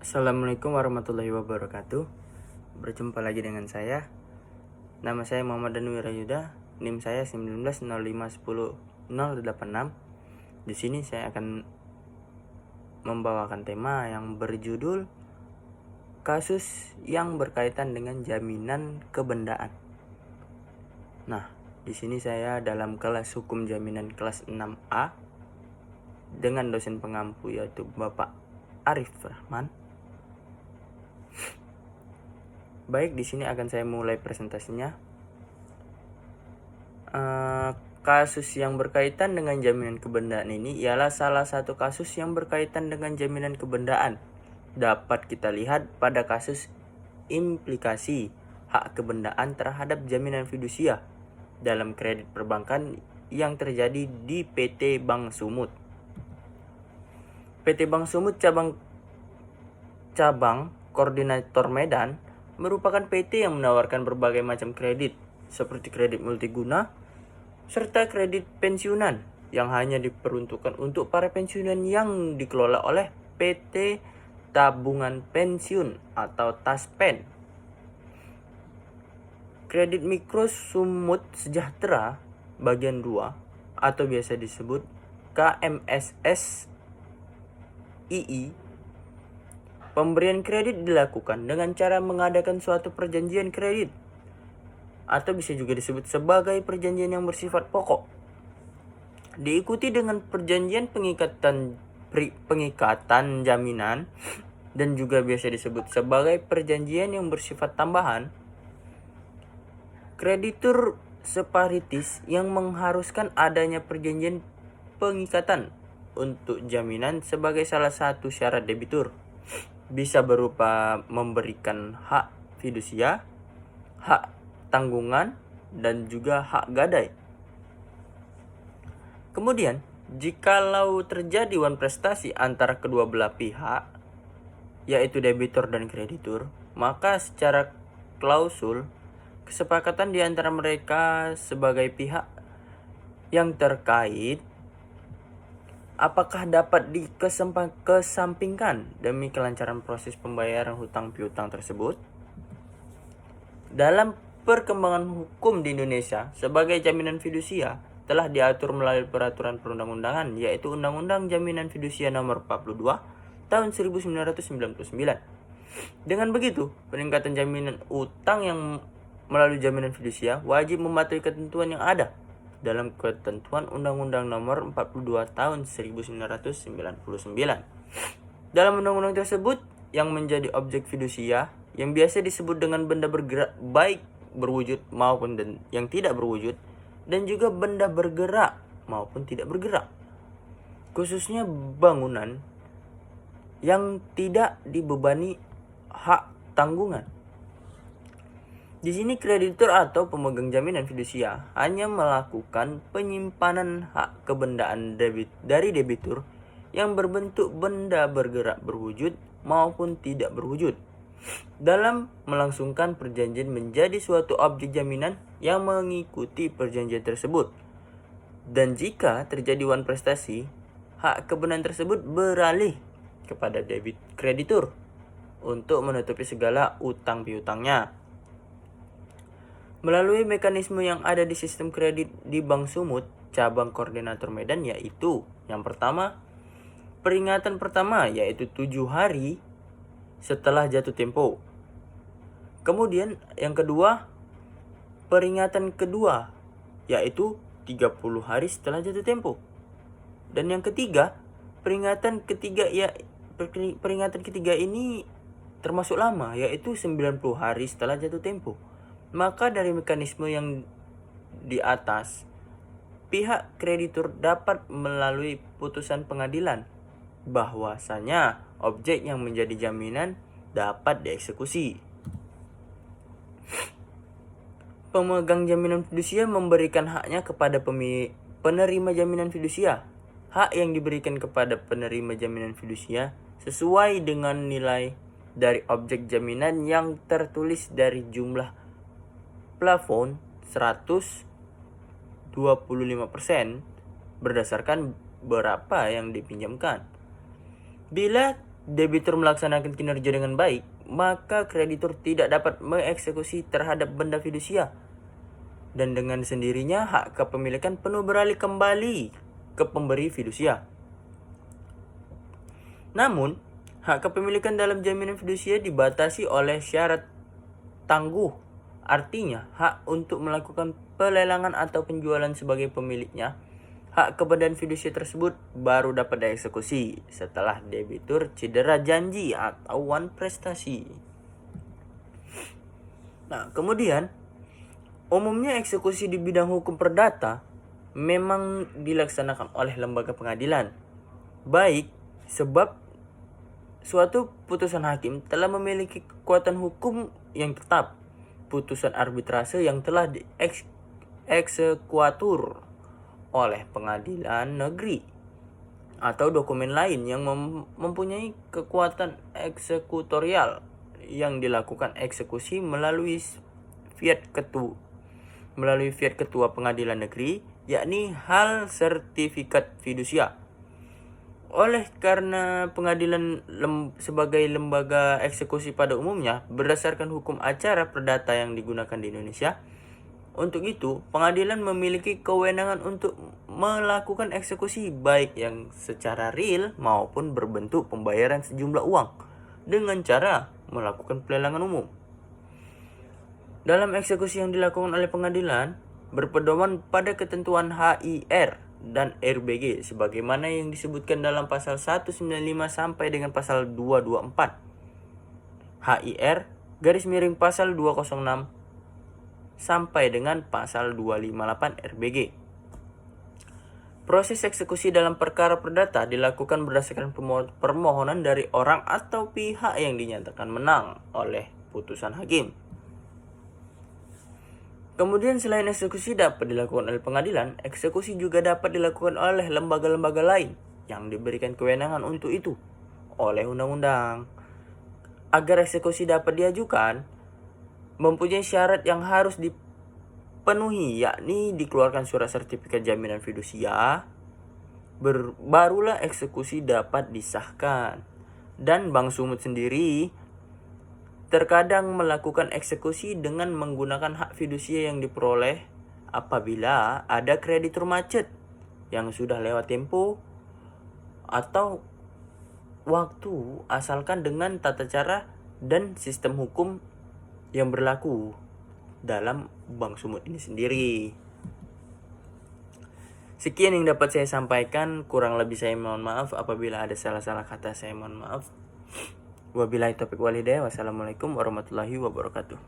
Assalamualaikum warahmatullahi wabarakatuh. Berjumpa lagi dengan saya. Nama saya Muhammad Danu Wirayuda. NIM saya 1905108086. Di sini saya akan membawakan tema yang berjudul kasus yang berkaitan dengan jaminan kebendaan. Nah, di sini saya dalam kelas hukum jaminan kelas 6A dengan dosen pengampu yaitu Bapak Arif Rahman. Baik, di sini akan saya mulai presentasinya. Kasus yang berkaitan dengan jaminan kebendaan ini ialah salah satu kasus yang berkaitan dengan jaminan kebendaan. Dapat kita lihat pada kasus implikasi hak kebendaan terhadap jaminan fidusia dalam kredit perbankan yang terjadi di PT Bank Sumut. PT Bank Sumut cabang Koordinator Medan merupakan PT yang menawarkan berbagai macam kredit seperti kredit multiguna serta kredit pensiunan yang hanya diperuntukkan untuk para pensiunan yang dikelola oleh PT Tabungan Pensiun atau TASPEN. Kredit Mikro Sumut Sejahtera bagian 2 atau biasa disebut KMSS II. Pemberian kredit dilakukan dengan cara mengadakan suatu perjanjian kredit atau bisa juga disebut sebagai perjanjian yang bersifat pokok. Diikuti dengan perjanjian pengikatan jaminan dan juga biasa disebut sebagai perjanjian yang bersifat tambahan. Kreditur separitis yang mengharuskan adanya perjanjian pengikatan untuk jaminan sebagai salah satu syarat debitur. Bisa berupa memberikan hak fidusia, hak tanggungan, dan juga hak gadai. Kemudian, jikalau terjadi wan prestasi antara kedua belah pihak, yaitu debitur dan kreditur, maka secara klausul, kesepakatan di antara mereka sebagai pihak yang terkait apakah dapat dikesampingkan demi kelancaran proses pembayaran hutang piutang tersebut. Dalam perkembangan hukum di Indonesia, sebagai jaminan fidusia telah diatur melalui peraturan perundang-undangan, yaitu Undang-Undang Jaminan Fidusia Nomor 42 Tahun 1999. Dengan begitu, peningkatan jaminan utang yang melalui jaminan fidusia wajib mematuhi ketentuan yang ada dalam ketentuan Undang-Undang Nomor 42 Tahun 1999. Dalam undang-undang tersebut, yang menjadi objek fidusia yang biasa disebut dengan benda bergerak baik berwujud maupun yang tidak berwujud, dan juga benda bergerak maupun tidak bergerak, khususnya bangunan yang tidak dibebani hak tanggungan. Di sini kreditur atau pemegang jaminan fidusia hanya melakukan penyimpanan hak kebendaan dari debitur yang berbentuk benda bergerak berwujud maupun tidak berwujud dalam melangsungkan perjanjian menjadi suatu objek jaminan yang mengikuti perjanjian tersebut. Dan jika terjadi wan prestasi, hak kebendaan tersebut beralih kepada kreditur untuk menutupi segala utang piutangnya. Melalui mekanisme yang ada di sistem kredit di Bank Sumut, cabang Koordinator Medan, yaitu yang pertama, peringatan pertama yaitu 7 hari setelah jatuh tempo. Kemudian yang kedua, peringatan kedua yaitu 30 hari setelah jatuh tempo. Dan yang ketiga, peringatan ketiga ini termasuk lama, yaitu 90 hari setelah jatuh tempo. Maka dari mekanisme yang di atas, pihak kreditur dapat melalui putusan pengadilan bahwasanya objek yang menjadi jaminan dapat dieksekusi. Pemegang jaminan fidusia memberikan haknya kepada penerima jaminan fidusia. Hak yang diberikan kepada penerima jaminan fidusia sesuai dengan nilai dari objek jaminan yang tertulis dari jumlah plafon 125% berdasarkan berapa yang dipinjamkan. Bila debitur melaksanakan kinerja dengan baik, maka kreditur tidak dapat mengeksekusi terhadap benda fidusia. Dan dengan sendirinya hak kepemilikan penuh beralih kembali ke pemberi fidusia. Namun, hak kepemilikan dalam jaminan fidusia dibatasi oleh syarat tangguh. Artinya, hak untuk melakukan pelelangan atau penjualan sebagai pemiliknya, hak kepada fidusia tersebut baru dapat dieksekusi setelah debitur cedera janji atau wan prestasi. Nah, kemudian umumnya eksekusi di bidang hukum perdata memang dilaksanakan oleh lembaga pengadilan. Baik sebab suatu putusan hakim telah memiliki kekuatan hukum yang tetap, putusan arbitrase yang telah dieksekuatur oleh pengadilan negeri, atau dokumen lain yang mempunyai kekuatan eksekutorial yang dilakukan eksekusi melalui fiat ketua pengadilan negeri, yakni hal sertifikat fidusia. Oleh karena pengadilan sebagai lembaga eksekusi pada umumnya berdasarkan hukum acara perdata yang digunakan di Indonesia, untuk itu pengadilan memiliki kewenangan untuk melakukan eksekusi baik yang secara real maupun berbentuk pembayaran sejumlah uang dengan cara melakukan pelelangan umum. Dalam eksekusi yang dilakukan oleh pengadilan berpedoman pada ketentuan HIR dan RBG sebagaimana yang disebutkan dalam pasal 195 sampai dengan pasal 224. HIR pasal 206 sampai dengan pasal 258 RBG. Proses eksekusi dalam perkara perdata dilakukan berdasarkan permohonan dari orang atau pihak yang dinyatakan menang oleh putusan hakim. Kemudian selain eksekusi dapat dilakukan oleh pengadilan, eksekusi juga dapat dilakukan oleh lembaga-lembaga lain yang diberikan kewenangan untuk itu oleh undang-undang. Agar eksekusi dapat diajukan, mempunyai syarat yang harus dipenuhi, yakni dikeluarkan surat sertifikat jaminan fidusia, barulah eksekusi dapat disahkan. Dan Bank Sumut sendiri terkadang melakukan eksekusi dengan menggunakan hak fidusia yang diperoleh apabila ada kreditur macet yang sudah lewat tempo atau waktu, asalkan dengan tata cara dan sistem hukum yang berlaku dalam Bank Sumut ini sendiri. Sekian yang dapat saya sampaikan, kurang lebih saya mohon maaf apabila ada salah-salah kata, saya mohon maaf. Wabillahi taufiq walhidayah. Wassalamualaikum warahmatullahi wabarakatuh.